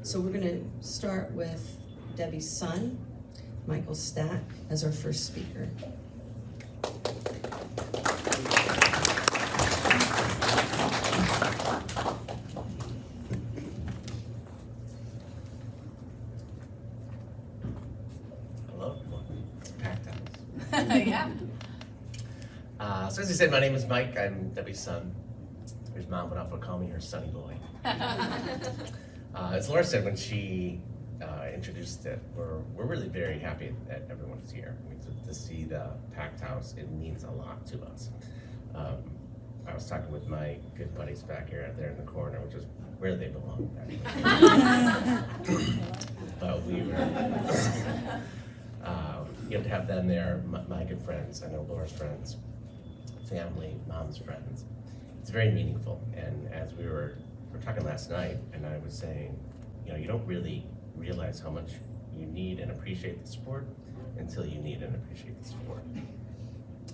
So we're going to start with Debbie's son, Michael Stack, as our first speaker. Hello, it's packed house. Yeah. So as I said, my name is Mike. I'm Debbie's son. His mom went off to call me her sonny boy. As Laura said when she introduced it, we're really very happy that everyone is here. I mean, to see the packed house, it means a lot to us. I was talking with my good buddies back here, there in the corner, which is where they belong. But we were, to have them there, my good friends, I know Laura's friends, family, mom's friends. It's very meaningful. And as we were talking last night, and I was saying, you don't really realize how much you need and appreciate the sport until you need and appreciate the sport.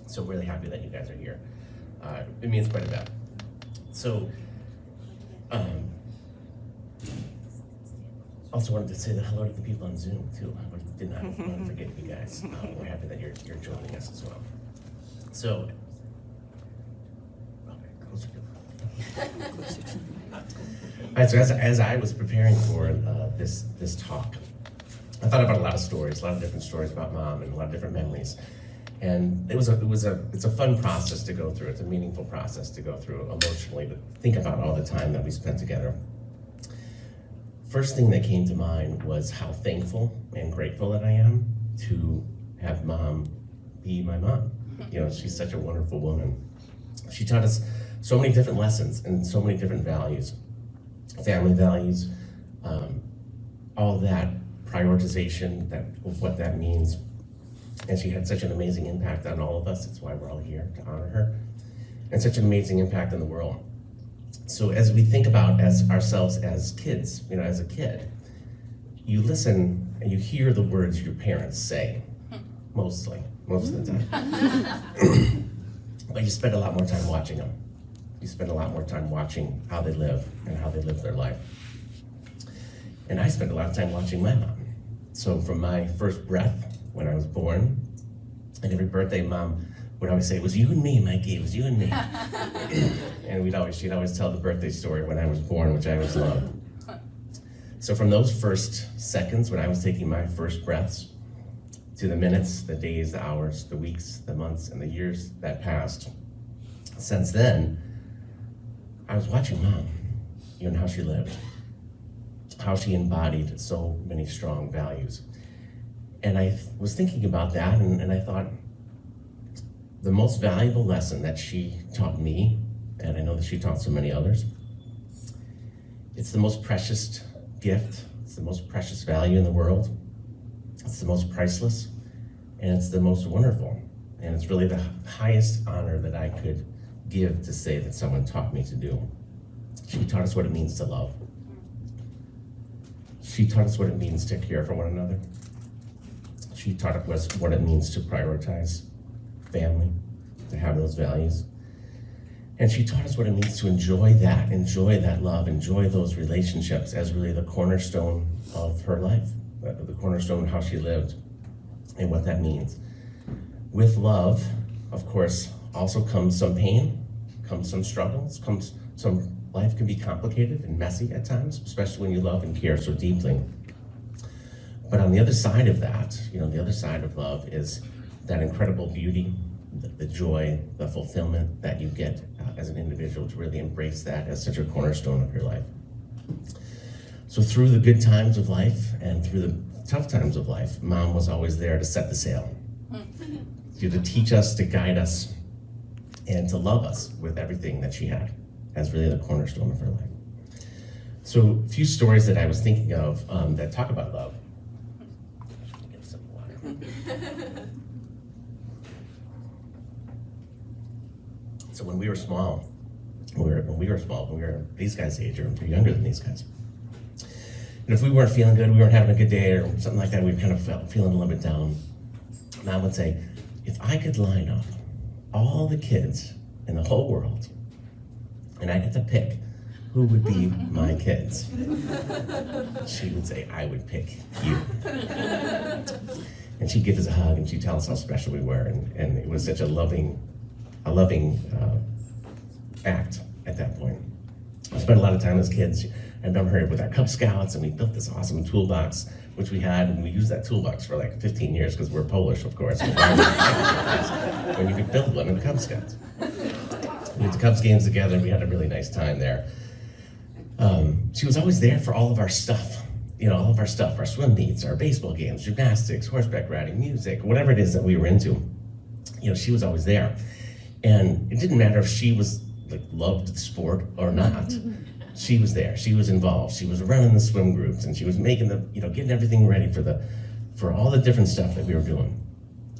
So really happy that you guys are here. It means quite a bit. So, also wanted to say hello to the people on Zoom too. I did not want to forget you guys. We're happy that you're joining us as well. So, all right, so as I was preparing for this talk, I thought about a lot of stories, a lot of different stories about mom and a lot of different memories. And it's a fun process to go through. It's a meaningful process to go through emotionally, to think about all the time that we spent together. First thing that came to mind was how thankful and grateful that I am to have mom be my mom. She's such a wonderful woman. She taught us so many different lessons and so many different values, family values, all that prioritization of what that means. And she had such an amazing impact on all of us. That's why we're all here, to honor her. And such an amazing impact on the world. So as we think about ourselves as kids, as a kid, you listen and you hear the words your parents say, most of the time. But you spend a lot more time watching them. You spend a lot more time watching how they live and how they live their life. And I spend a lot of time watching my mom. So from my first breath, when I was born, and every birthday, mom would always say, "It was you and me, Mikey, it was you and me." And she'd always tell the birthday story when I was born, which I always loved. So from those first seconds, when I was taking my first breaths, to the minutes, the days, the hours, the weeks, the months, and the years that passed, since then, I was watching mom, and how she lived, how she embodied so many strong values. And I was thinking about that, and I thought, the most valuable lesson that she taught me, and I know that she taught so many others, it's the most precious gift, it's the most precious value in the world, it's the most priceless, and it's the most wonderful. And it's really the highest honor that I could give to say that someone taught me to do. She taught us what it means to love. She taught us what it means to care for one another. She taught us what it means to prioritize family, to have those values. And she taught us what it means to enjoy that love, enjoy those relationships as really the cornerstone of her life, the cornerstone of how she lived and what that means. With love, of course, also comes some pain, comes some struggles, comes some life can be complicated and messy at times, especially when you love and care so deeply. But on the other side of that, the other side of love is that incredible beauty, the joy, the fulfillment that you get as an individual to really embrace that as such a cornerstone of your life. So through the good times of life and through the tough times of life, mom was always there to set the sail, to teach us, to guide us, and to love us with everything that she had as really the cornerstone of her life. So a few stories that I was thinking of that talk about love. Get some water. So when we were small, when we were these guys' age, or younger than these guys, and if we weren't feeling good, we weren't having a good day or something like that, we were kind of feeling a little bit down, Mom would say, if I could line up all the kids in the whole world, and I get to pick who would be my kids? She would say, I would pick you. And she'd give us a hug and she'd tell us how special we were. And it was such a loving act at that point. I spent a lot of time as kids. I remember her with our Cub Scouts, and we built this awesome toolbox, which we had, and we used that toolbox for like 15 years because we're Polish, of course. When you could build one in the Cub Scouts. We did the Cubs games together. We had a really nice time there. She was always there for all of our stuff. All of our stuff, our swim meets, our baseball games, gymnastics, horseback riding, music, whatever it is that we were into. She was always there. And it didn't matter if she was loved the sport or not. She was there. She was involved. She was running the swim groups, and she was making getting everything ready for all the different stuff that we were doing.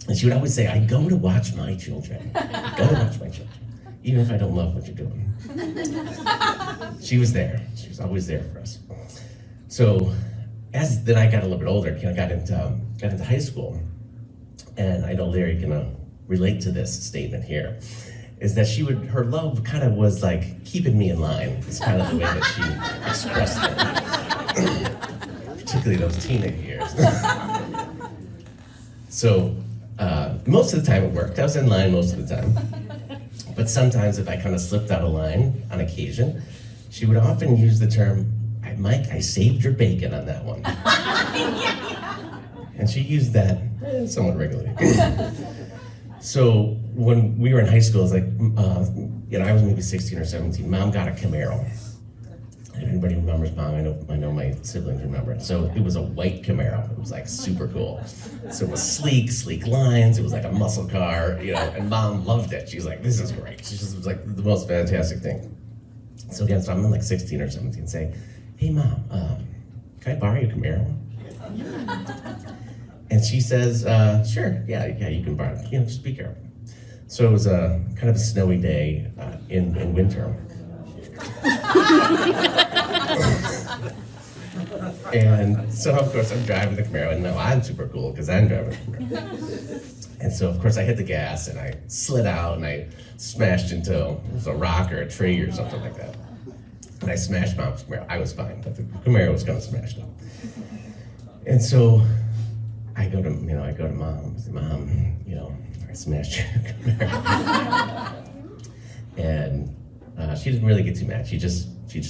And she would always say, I go to watch my children. I go to watch my children, even if I don't love what you're doing. She was there. She was always there for us. So as then I got a little bit older, got into high school, and I know Larry can relate to this statement here, is that her love kind of was like keeping me in line. It's kind of the way that she expressed it, particularly those teenage years. So most of the time it worked. I was in line most of the time. But sometimes if I kind of slipped out of line on occasion, she would often use the term, Mike, I saved your bacon on that one. And she used that somewhat regularly. So when we were in high school, it was like, I was maybe 16 or 17. Mom got a Camaro. If anybody remembers Mom, I know my siblings remember it. So it was a white Camaro. It was like super cool. So it was sleek lines. It was like a muscle car, and Mom loved it. She was like, this is great. She just was like the most fantastic thing. So again, so I'm like 16 or 17, say, hey Mom, can I borrow your Camaro? And she says, sure, yeah, you can borrow it. Just be careful. So it was a kind of a snowy day in winter. And so of course I'm driving the Camaro, and now I'm super cool because I'm driving the Camaro. And so of course I hit the gas and I slid out and I smashed into a rock or a tree or something like that. And I smashed Mom's Camaro. I was fine, but the Camaro was kind of smashed up. And so I go to Mom. I say, Mom, I smashed your Camaro. And she didn't really get too mad. She just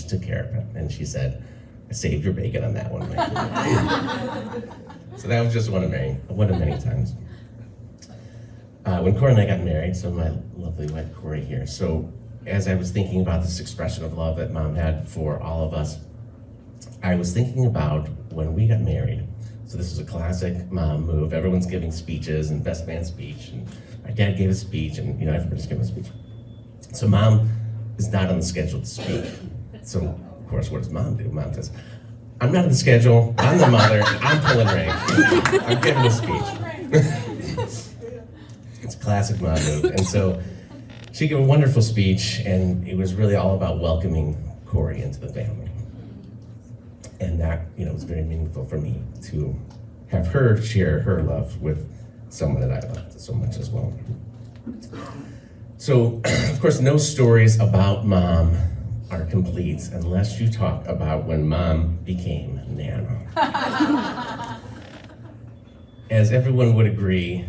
took care of it, and she said, I saved your bacon on that one. So that was just one of many times. When Corey and I got married, so my lovely wife Corey here. So as I was thinking about this expression of love that Mom had for all of us, I was thinking about when we got married. So this is a classic Mom move. Everyone's giving speeches and best man speech, and my dad gave a speech, and everybody's giving a speech. So Mom is not on the schedule to speak. So of course, what does Mom do? Mom says, I'm not on the schedule, I'm the mother, I'm pulling rank, I'm giving a speech. It's a classic Mom move. And so she gave a wonderful speech, and it was really all about welcoming Corey into the family. And that, was very meaningful for me to have her share her love with someone that I loved so much as well. So, of course, no stories about Mom are complete unless you talk about when Mom became Nana. As everyone would agree,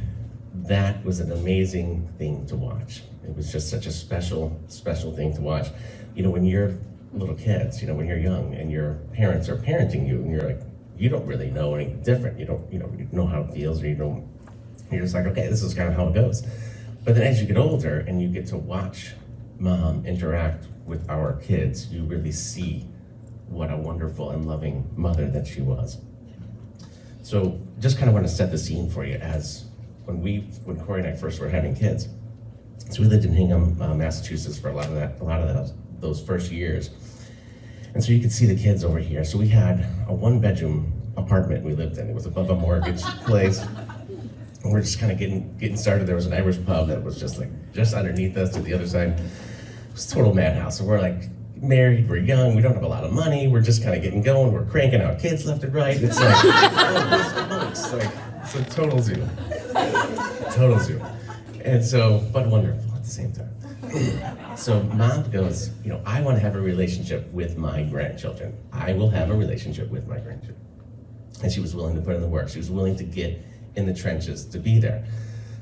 that was an amazing thing to watch. It was just such a special thing to watch. When you're little kids, when you're young and your parents are parenting you, and you're like, you don't really know any different. You don't know how it feels, or you're just like, okay, this is kind of how it goes. But then as you get older and you get to watch Mom interact with our kids, you really see what a wonderful and loving mother that she was. So just kind of want to set the scene for you as when Corey and I first were having kids. So we lived in Hingham, Massachusetts for a lot of those first years. And so you could see the kids over here. So we had a 1-bedroom apartment we lived in. It was above a mortgage place. And we're just kind of getting started. There was an Irish pub that was just underneath us to the other side. It was a total madhouse. So we're like married, we're young, we don't have a lot of money, we're just kind of getting going, we're cranking out kids left and right. It's like, it's a total zoo. Total zoo. And so, but wonderful at the same time. So mom goes, I want to have a relationship with my grandchildren. I will have a relationship with my grandchildren. And she was willing to put in the work. She was willing to get in the trenches to be there.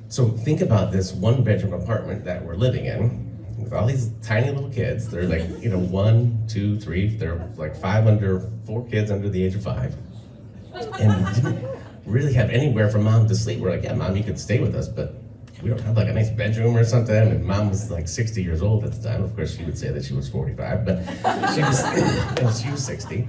So think about this one-bedroom apartment that we're living in with all these tiny little kids. They're like, 1, 2, 3. They're like 4 kids under the age of 5. And we didn't really have anywhere for mom to sleep. We're like, yeah, mom, you could stay with us, but we don't have like a nice bedroom or something. And mom was like 60 years old at the time. Of course, she would say that she was 45, but she was 60.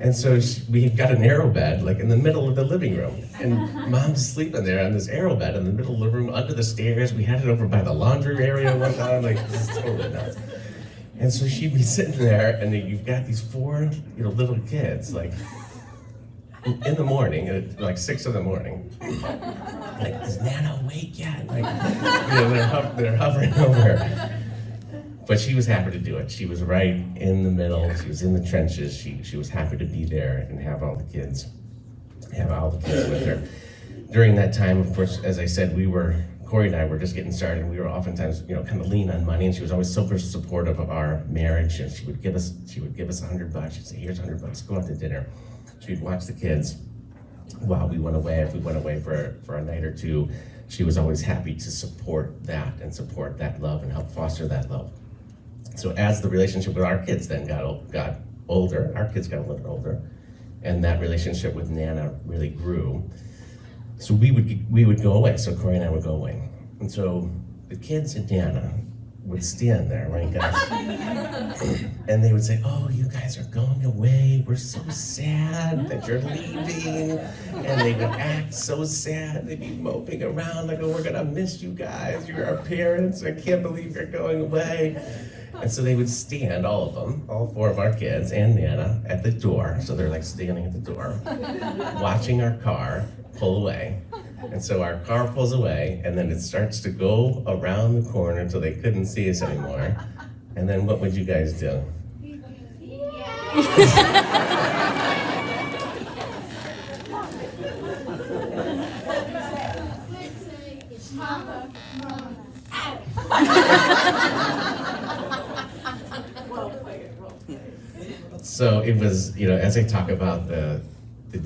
And so we got an arrow bed like in the middle of the living room. And mom's sleeping there on this arrow bed in the middle of the living room under the stairs. We had it over by the laundry area one time, like this is totally nuts. And so she'd be sitting there and you've got these 4 little kids like in the morning, at like 6 in the morning. Like, is Nana awake yet? Like, they're hovering over her. But she was happy to do it. She was right in the middle. She was in the trenches. She was happy to be there and have all the kids with her. During that time, of course, as I said, Corey and I were just getting started. We were oftentimes, kind of lean on money, and she was always super supportive of our marriage. And she would give us $100. She'd say, "Here's $100. Go out to dinner." She'd watch the kids while we went away. If we went away for a night or two, she was always happy to support that and support that love and help foster that love. So as the relationship with our kids then got older, our kids got a little older, and that relationship with Nana really grew. So we would go away. So Corey and I would go away, and so the kids and Nana would stand there, right, guys? And they would say, "Oh, you guys are going away. We're so sad that you're leaving." And they would act so sad. They'd be moping around like, "Oh, we're gonna miss you guys. You're our parents. I can't believe you're going away." And so they would stand, all of them, all 4 of our kids and Nana, at the door. So they're like standing at the door, watching our car pull away. And so our car pulls away, and then it starts to go around the corner until they couldn't see us anymore. And then what would you guys do? So it was, as I talk about the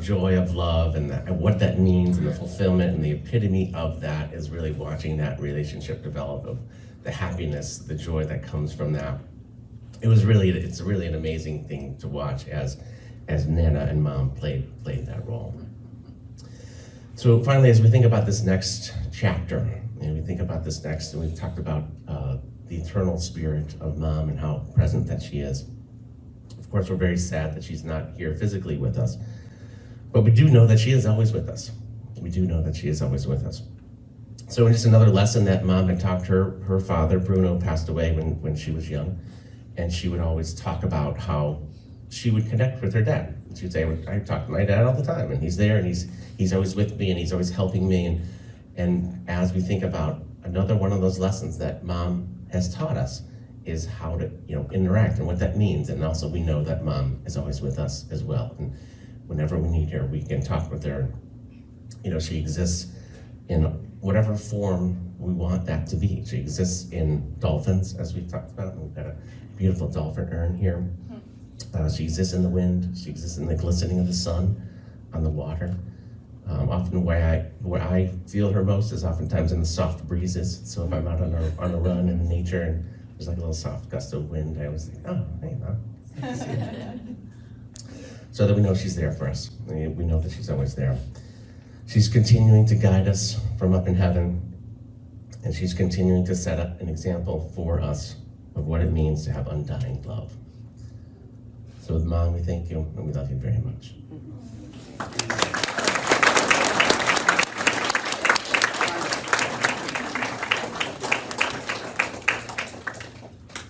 joy of love and what that means and the fulfillment and the epitome of that is really watching that relationship develop, of the happiness, the joy that comes from that. It's really an amazing thing to watch as Nana and Mom played that role. So finally, as we think about this next chapter, and we've talked about the eternal spirit of Mom and how present that she is. Of course, we're very sad that she's not here physically with us, but we do know that she is always with us. So just another lesson that Mom had taught her father, Bruno, passed away when she was young, and she would always talk about how she would connect with her dad. She'd say, "I talk to my dad all the time, and he's there, and he's always with me, and he's always helping me." And as we think about another one of those lessons that Mom has taught us is how to interact and what that means. And also we know that Mom is always with us as well. And whenever we need her, we can talk with her. She exists in whatever form we want that to be. She exists in dolphins, as we've talked about. We've got a beautiful dolphin urn here. She exists in the wind. She exists in the glistening of the sun on the water. Often where I feel her most is oftentimes in the soft breezes. So if I'm out on a run in nature and there's like a little soft gust of wind, I always think, "Oh, hey, Mom. Good to see you." So that we know she's there for us. We know that she's always there. She's continuing to guide us from up in heaven, and she's continuing to set up an example for us of what it means to have undying love. So Mom, we thank you, and we love you very much.